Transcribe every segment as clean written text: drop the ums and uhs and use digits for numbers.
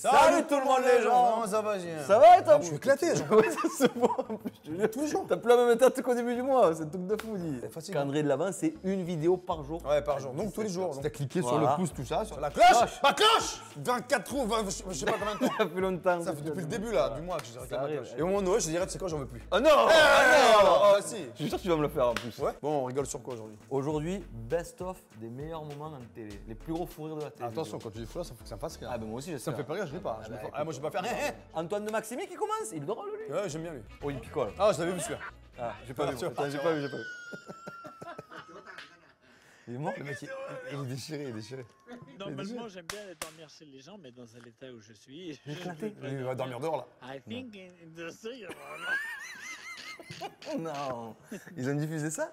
Salut tout le monde les gens. Comment ça va, Julien? Ça va et toi? Je suis éclaté, genre. Ouais, ça se voit en plus, je te jure. Toujours. T'as plus la même tête qu'au début du mois, c'est un truc de fou, dit. C'est fatigant. Calendrier de l'avant, c'est une vidéo par jour. Ouais, par jour. Donc tous les jours. T'as cliqué sur Voilà. le pouce, tout ça, sur la cloche. Ma cloche 24 trous, 20, je sais pas combien de temps. Ça fait longtemps. Ça fait depuis le début là, du mois que j'ai réclamé ma arrive. cloche. Et au moment de Noël, je te dirais, tu sais quoi, j'en veux plus. Oh non! Ah si. Je suis sûr que tu vas me le faire en plus. Ouais. Bon, on rigole sur quoi aujourd'hui? Aujourd'hui, best-of des meilleurs moments en télé. Les plus gros fous rires de la télé. Attention, quand tu dis fou là, ça faut que ça me fasse rire. Ah ben moi aussi, Ça me fait pas rire, je l'ai pas. Je l'ai pas. Ah, moi je vais pas faire. Antoine de Maximi qui commence, il est drôle lui. Ouais, j'aime bien lui. Oh, il picole. Ah, je l'avais vu celui-là. Ah, j'ai pas vu. tu vas Attends, j'ai pas vu. Il est mort Le mec, il est déchiré, il est déchiré. Normalement, j'aime bien dormir chez les gens, mais dans l'état où je suis, éclaté. Il va dormir dehors là. I think in the sea, Non. Ils ont diffusé ça?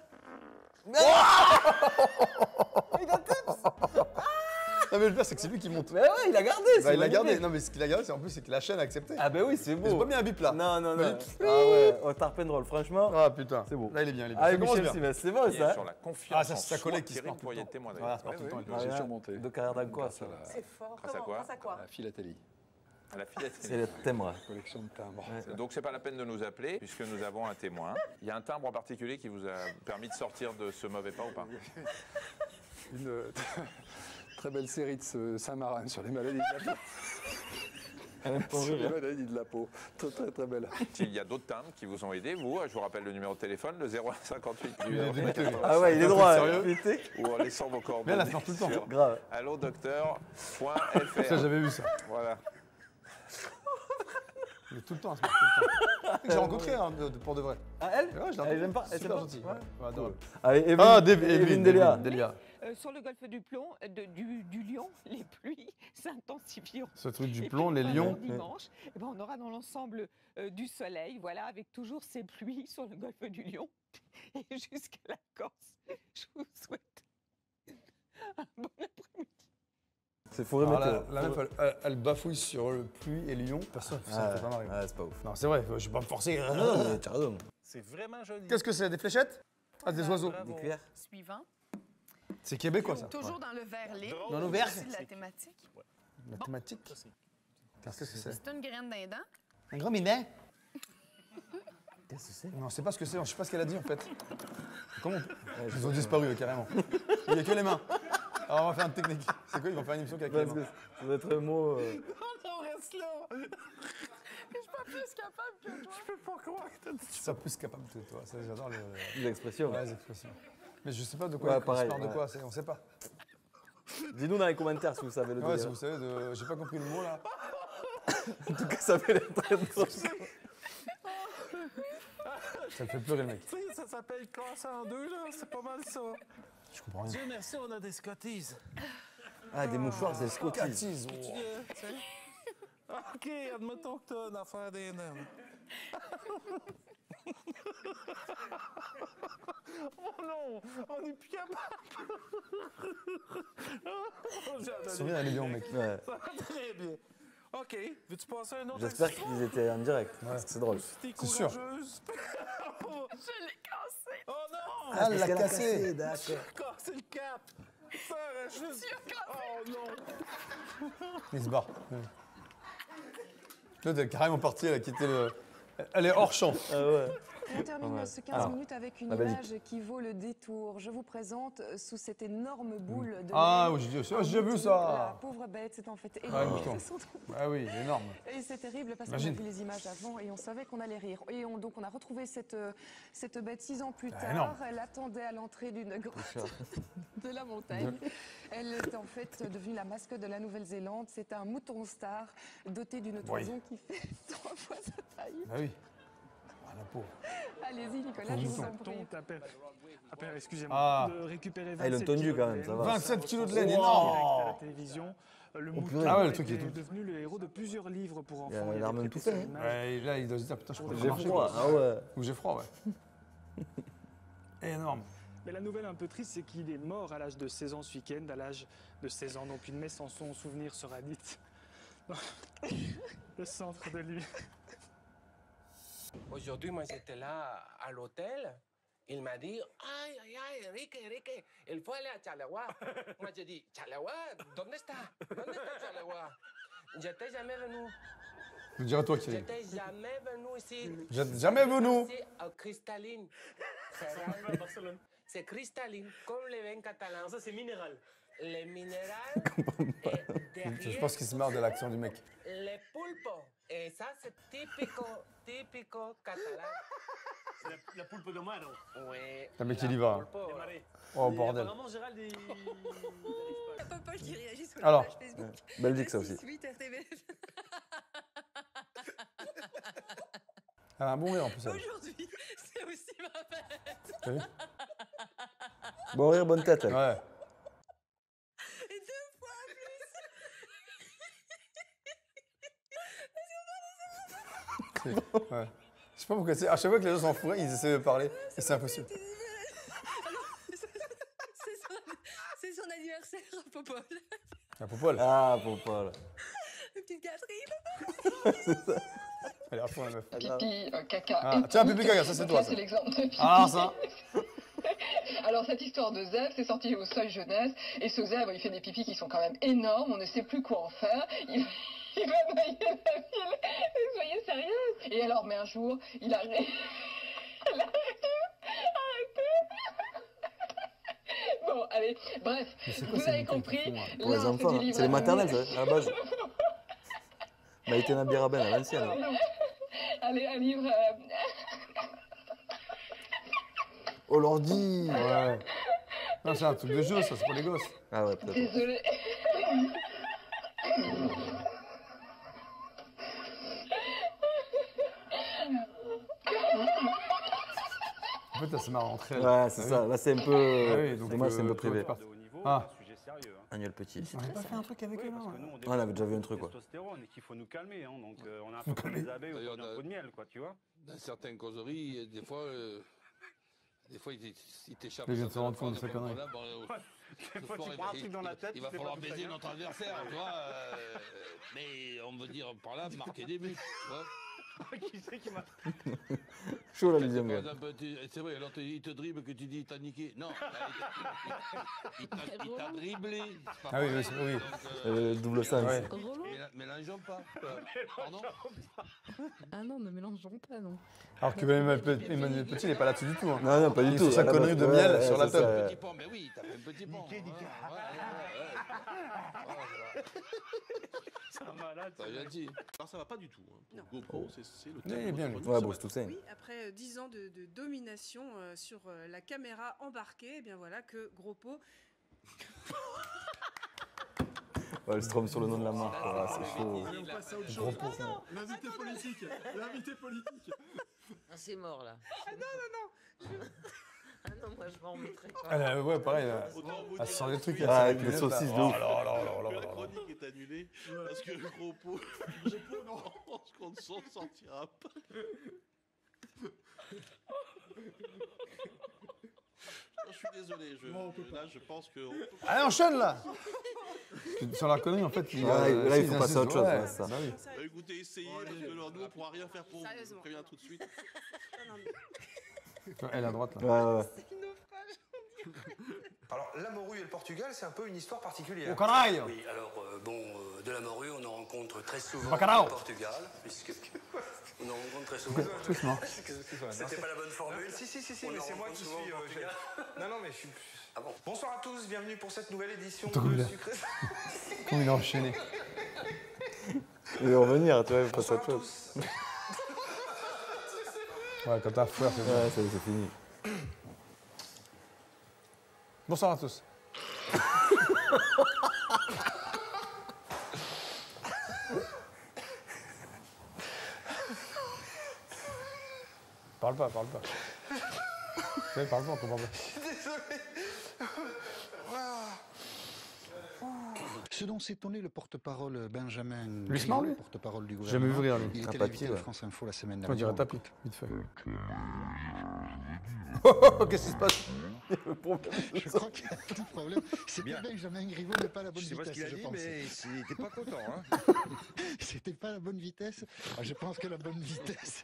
Non mais le pire c'est que c'est lui qui monte. Mais ouais, il a gardé. Bah, il l'a gardé. magnifique. Non mais ce qu'il a gardé, c'est en plus c'est que la chaîne a accepté. Ah ben oui, c'est Mais beau. c'est pas bien un bip là. Non, non, non. Oui. Ah ouais, oh, Tarpin drôle, franchement. Ah putain. C'est beau. Là il est bien, il est bien. Ah, Ça commence Michel bien. Simès, c'est bon ça. Sur la confiance Ah, ça, en c'est sa soi, collègue qui se Thierry porte tout le Poirier temps. témoin Voilà, d'ailleurs. se porte tout le temps. Oui, J'ai ouais. surmonté. De carrière d'un quoi ça? C'est fort. Grâce à quoi Grâce à quoi? La philatélie, à la philatélie. C'est le thème, ouais. collection de timbres. Donc c'est pas la peine de nous appeler puisque nous avons un témoin. Il y a un timbre en particulier qui vous a permis de sortir de ce mauvais pas ou pas? Une très belle série de Saint-Marin sur les maladies de la peau. Sur les maladies de la peau. Très très très belle. Il y a d'autres timbres qui vous ont aidé. Vous, je vous rappelle le numéro de téléphone, le 0158 Ah ouais, il est droit. Sérieux Vérité. ou en laissant vos Bien coordonnées la faire tout le temps. sur Grave. allodocteur.fr. Ça j'avais vu ça. Voilà. Il est tout le temps, à se porte tout le temps. J'ai rencontré hein, pour de vrai. Ah elle? Ouais, je l'ai Elle rencontré. aime pas. Elle Super s'aime gentil. pas. Ouais, adorable. Allez, Evelyne. Ah, Evelyne Delia. Delia. Sur le golfe du Plomb, du Lion, les pluies s'intensifieront. Ce truc du Et plomb, puis, les pendant lions. Dimanche, eh ben, on aura dans l'ensemble du soleil, voilà, avec toujours ces pluies sur le golfe du Lion et jusqu'à la Corse. Je vous souhaite un bon après-midi. C'est fourré Alors, météo. la meuf, elle bafouille sur le pluie et lion. Personne, ça me fait pas marrer. Ah, c'est pas ouf. Non, c'est vrai, je vais pas me forcer. Non, mais t'as raison. C'est vraiment joli. Qu'est-ce que c'est? Des fléchettes? Ah, des oiseaux. Des cuillères. Suivant. C'est québécois ça. Toujours dans le verlet. Dans le vert. C'est la thématique. Mathématiques. Qu'est-ce que c'est? C'est une graine dindon. Un gros minet? Qu'est-ce que c'est? Non, je sais pas ce que c'est, je sais pas ce qu'elle a dit en fait. Comment Ils ont disparu carrément. Il n'y a que les mains. Alors on va faire une technique. C'est quoi? Ils vont faire une émission qu'avec les Parce que mains. ça doit être un mot. On reste là. Je suis pas plus capable que toi. Je peux pas croire que t'as dit Ça plus capable de toi. Ça, j'adore L'expression. les expressions. Mais je sais pas de quoi Ouais, il pareil, parle de ouais. quoi, on sait pas. Dis-nous dans les commentaires si vous savez le Ouais, si délire. vous savez, j'ai pas compris le mot là. En tout cas, ça fait l'air très drôle. Ça me fait pleurer le mec. Tu sais, ça s'appelle casse en deux, là. C'est pas mal ça. Je comprends rien. Dieu merci, on a des Scotties. Ah, des mouchoirs, c'est Scotty. Catise. Tu sais? OK, admettons que t'as une affaire des nains. Oh non, on n'est plus capable. Souviens d'un million, mec. Ouais. Ça va très bien. OK, veux-tu passer un autre J'espère extrait? qu'ils étaient en direct. Parce que c'est drôle. T'es C'est sûr. courageuse. Je l'ai cassé. Oh non! Ah, elle l'a cassé. D'accord. Cassé le cap! Sarah, juste... Oh non! Il se barre. L'autre est carrément partie, elle a quitté le. Elle est hors champ. Ah ouais. On termine ce 15 Alors, minutes avec une bah, vas-y. image qui vaut le détour. Je vous présente sous cette énorme boule de Ah laine, oui, j'ai dit, un j'ai vu bouton. ça. La pauvre bête, c'est en fait Ouais, énorme. bouton. C'est son trou. Ah oui, il est énorme. Et c'est terrible parce qu'on a Imagine. vu les images avant et on savait qu'on allait rire. Et donc on a retrouvé cette bête 6 ans plus Ah, tard. énorme. Elle attendait à l'entrée d'une grotte de la montagne. Elle est en fait devenue la mascotte de la Nouvelle-Zélande. C'est un mouton star doté d'une toison qui fait 3 fois sa taille. Ah oui. Ah, la pauvre. Allez-y Nicolas, je vous en prie. Excusez-moi, Ah. de récupérer Ah, ils l'ont 27 tendu kilos quand de même, laine. ça va. 27 kilos de laine, Direct énorme. à la télévision. Le mouton purée. Ah ouais, le truc, il est est tout- devenu le héros de plusieurs livres pour enfants. Il a Il l'air même prêté tout fait, son hein. image. Ouais, là, il doit se dire, putain, je peux pas J'ai marcher. froid. Ah ouais. Ou j'ai froid, ouais. Énorme. Mais la nouvelle un peu triste, c'est qu'il est mort à l'âge de 16 ans ce week-end, à l'âge de 16 ans. Donc une messe en son souvenir sera dite dans le centre de lui. Aujourd'hui, moi, j'étais là à l'hôtel. Il m'a dit, aïe, aïe, aïe, Enrique, il faut aller à Chalewa. Moi, j'ai dit, Chalewa, ¿dónde está? ¿Dónde está Chalewa? J'étais jamais venu. Je dirais toi, Kirill. J'étais jamais venu ici. Jamais venu. Ici, cristalline. C'est cristalline, comme les vins catalans. Ça, c'est minéral. Les minérales. Je pense qu'il se marre de l'accent du mec. Les pulpos. Et ça, c'est typico catalan. La poulpe de mare. Oui. Le mec, il y va. Pulpo. Des marais. Oh, bordel. Apparemment, Gérald est... Paul qui réagit sur Alors, la page Facebook. Belgique, ça aussi. 8 RTBF. Elle a un bon rire en plus. Elle. Aujourd'hui, c'est aussi ma fête. T'as vu? Bon rire, bonne tête. Elle. Ouais. Et 2 fois plus. Ouais. Je sais pas pourquoi c'est. À chaque fois que les gens sont fourrés, ils essaient de parler. Et c'est impossible. Alors, c'est son anniversaire, Popol. Un Popol. Ah, Popol. Une petite gâterie. Elle est à fond, la meuf. Pipi, caca. Ah, et tiens, tout. pipi, caca, ça, c'est Donc toi, là, ça. c'est l'exemple de pipi. Ah, ça. Alors, cette histoire de zèbre, c'est sorti au Seuil Jeunesse. Et ce zèbre, il fait des pipis qui sont quand même énormes. On ne sait plus quoi en faire. Il va noyer la ville. Mais soyez sérieuse. Et alors, mais un jour, il arrive. Arrêtez. Bon, allez, bref. Vous avez compris. Pour les enfants, hein. C'est les maternelles, ça, à la base. Maïté Nabira Ben, à l'ancienne. Hein. Allez, un livre. Oh, l'ordi. Ouais. Non, c'est un truc de jeu, ça, c'est pour les gosses. Ah ouais, peut-être. Désolée. En fait, elle se marre entre elles. Ouais, c'est ça. Là, c'est un peu. Ah oui, donc, dommage, c'est un peu toi, privé. tu pars. De haut niveau, Ah. c'est un sujet sérieux. Hein. Agnel Petit. On n'a pas fait un truc avec eux, Parce là. que nous, on avait déjà vu un truc, quoi. Testostérone et qu'il faut nous calmer. Hein. Donc, on a un peu comme les abeilles au D'ailleurs, bord d'un pot de miel, quoi, tu vois. Dans certaines causeries, des fois, il t'échappe. Il vient de se rendre compte de sa connerie. Des fois, tu prends un truc dans la tête. Il va falloir baiser notre adversaire, tu vois. Mais on veut dire par là, marquer des buts. Tu vois. Qui c'est qui m'a... Chaud la deuxième Par gueule. exemple, c'est vrai, l'autre il te dribble que tu dis il t'a niqué. Non, il t'a dribblé. Ah oui, oui, oui. Double sens. Ouais. Mélangeons pas. Pardon. Ah non, ne mélangeons pas, non. Alors que Emmanuel Petit, il n'est pas là-dessus du tout. Hein. Non, non, pas du Il est tout. sur sa À la connerie base, de ouais, miel ouais, sur la c'est ça, table. ouais. Petit pont, mais oui, t'as fait un petit pont. C'est un malade. T'as gentil. Alors ça va pas du tout. Hein. Non. Pour GoPro, c'est le Il est bien, lui. Ouais, Bruce Toussaint. Oui, après 10 ans de domination sur la caméra embarquée, eh bien voilà que Gros Pot. Ouais, le Strom sur le nom de la marque. Ah, c'est chaud. Allez, on passe à autre Gros chose. pot. L'invité politique. L'invité politique. Ah, c'est mort là. Ah non, moi je m'en remettrai pas. Ouais, pareil. Autant vous Elle dire sort des trucs. Ah, avec les saucisses de ouf. que la chronique est annulée parce que le gros pot, non, je pense qu'on ne s'en sortira pas. Je suis désolé, là je pense que... Allez, enchaîne là. Sur la connerie, en fait, Là, il faut passer à autre chose. Ouais, ça. Bah oui. Écoutez, essayez, parce que nous on pourra rien faire pour vous, je vous Sérieusement. préviens tout de suite. Elle à droite là. Ouais, ouais. Alors, la morue et le Portugal, c'est un peu une histoire particulière. Au canaille. Oui, alors, de la morue, on en rencontre très souvent Bacalao. au Portugal, puisque on en rencontre très souvent. Doucement. C'était pas la bonne formule. Si, On mais en c'est moi qui rencontre suis... souvent au Portugal. Non, mais je suis... Ah bon. Bonsoir à tous, bienvenue pour cette nouvelle édition Trop de bien. Sucré. Comment il a enchaîné. Il va revenir, tu vois, il faut passer à Bonsoir à autre chose. tous. Ouais, quand t'as fouet, c'est bon. Ouais, ça y est, c'est fini. Bonsoir à tous. Parle pas. Tu sais, parle pas, on comprend pas. Ce dont s'est étonné le porte-parole Benjamin Lui se marre, lui. le porte-parole du J'ai jamais gouvernement. vu rire, lui. Il Un était papier, l'invité de ouais. France Info la semaine On dernière. dirait On tapis, l'écoute. vite fait. Qu'est-ce qui se passe? Je crois que le problème, c'était Benjamin Griveaux, mais pas la bonne Je sais pas ce vitesse, qu'il a dit, pense. mais il était pas content. Hein. C'était pas la bonne vitesse. Ah, je pense que la bonne vitesse.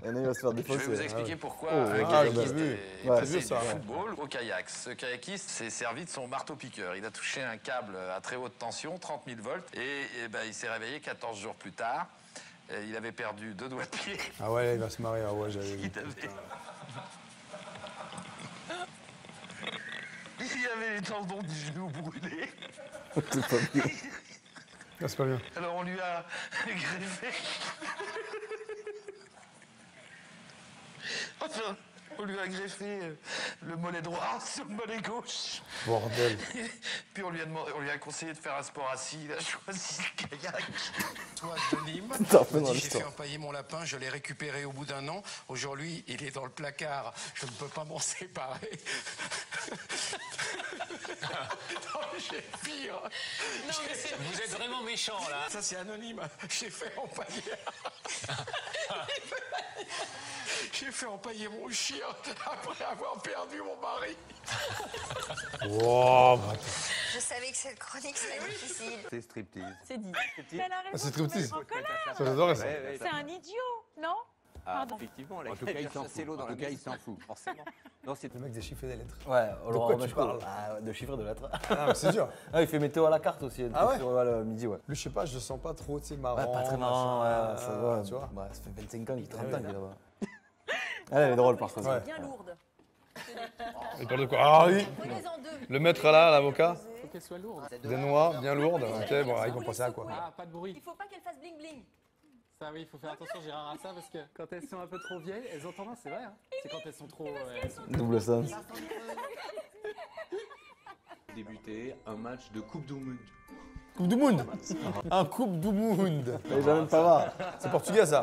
Et là, il va se faire Je défoncer. vais vous expliquer pourquoi Oh, un ouais, kayakiste bah, est ouais, passé c'est ça, du ouais. football au kayak. Ce kayakiste s'est servi de son marteau-piqueur. Il a touché un câble à très haute tension tension, 30 000 volts. Et ben, il s'est réveillé 14 jours plus tard. Il avait perdu 2 doigts de pied. Ah ouais, il va se marrer. Ah ouais, j'avais vu. Il avait les tendons du genou brûlés. C'est pas bien. Ah, c'est pas bien. Alors on lui a greffé. Enfin, on lui a greffé le mollet droit sur le mollet gauche. Bordel. Puis on lui a conseillé de faire un sport assis. Il a choisi le kayak. Toi, de Nîmes. J'ai fait empailler mon lapin. Je l'ai récupéré au bout d'un an. Aujourd'hui, il est dans le placard. Je ne peux pas m'en séparer. Non, j'ai pire. Non, mais vous êtes vraiment méchant là. Ça, c'est anonyme. J'ai fait empailler. J'ai fait empailler mon chien après avoir perdu mon mari. Wow. Je savais que cette chronique serait difficile. C'est striptease. C'est dit. C'est Elle a raison, c'est striptease. on est en colère. Ça, j'adorais ça. C'est un idiot, non? Pardon. Effectivement, en tout cas, il s'en fout. En tout cas, il s'en fout, forcément. Non, c'est le mec des chiffres et des lettres. Ouais, De quoi tu parles? De chiffres et de lettres. Ah, mais c'est dur. Ah, il fait météo à la carte aussi. Ah ouais? Sur, le midi, ouais. Lui, je sais pas, je le sens pas trop, tu sais, marrant. Ouais, pas très marrant, ouais, ça va. Tu vois? Ouais, ça fait 25 ans, 30 ans qu'il est là-bas. Elle est drôle par contre. Ouais. Bien lourde. Il parle de quoi? Ah oui. Prenez-en deux. Le maître là, l'avocat. Faut qu'elle soit lourde. Des noix, bien lourdes. Ok, bon, ils vont penser à quoi? Ah, pas de bruit. Il faut pas qu'elle fasse bling bling. Ça oui, il faut faire attention Gérard à ça parce que quand elles sont un peu trop vieilles, elles ont tendance, c'est vrai, hein, c'est quand elles sont trop... Double sens. Débuter un match de Coupe du Monde. Coupe du Monde. Un Coupe du Monde. Les gens pas voir. C'est portugais ça.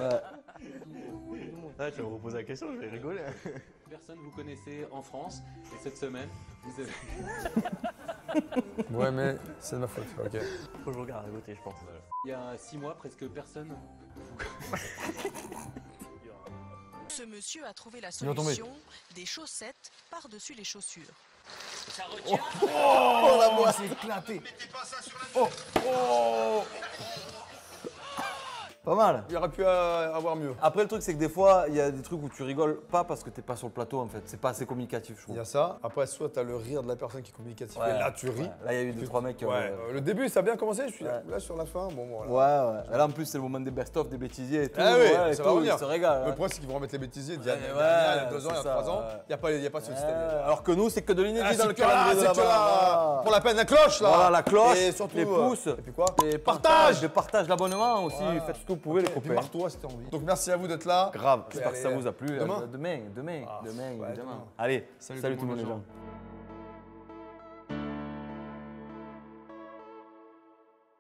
Ouais, tu vas me reposer la question, je vais rigoler. Personne vous connaissez en France et cette semaine, vous avez... Ouais, mais c'est de ma faute, ok. Faut que je regarde à côté, je pense. Il y a 6 mois, presque personne... Ce monsieur a trouvé la Il va tomber. solution des chaussettes par-dessus les chaussures. Ça retient. Oh, la voix s'est éclatée. Oh, oh. Pas mal. Il aurait pu avoir mieux. Après, le truc, c'est que des fois, il y a des trucs où tu rigoles pas parce que t'es pas sur le plateau en fait. C'est pas assez communicatif, je Il trouve. y a ça. Après, soit t'as le rire de la personne qui est communicative et là tu ris. Ouais. Là, il y a eu 2-3 mecs. Ouais. Le début, ça a bien commencé. Je suis là sur la fin. Bon, voilà. Ouais, ouais. Là, en plus, c'est le moment des best-of, des bêtisiers et tout. Ah oui, ouais, ça va revenir. ils se régalent. Le problème, c'est qu'ils vont remettre les bêtisiers il y a 2 ans, il y a 3 ans. Il n'y a pas ce système. Alors que nous, c'est que de l'inédit dans le c'est que là, calendrier de c'est que là-bas. là. Pour la peine, la cloche là. Voilà, la cloche, et surtout, les pouces. Et puis quoi? Les partage. Les partages, l'abonnement aussi. Voilà. Faites ce que vous pouvez, les Et puis copains. marre-toi si t'as envie. Donc merci à vous d'être là. Grave. Et J'espère que ça allez, vous a plu. Demain. Demain, Ah, ouais, évidemment. demain. Allez, Salut salut tout le monde, les les gens. gens.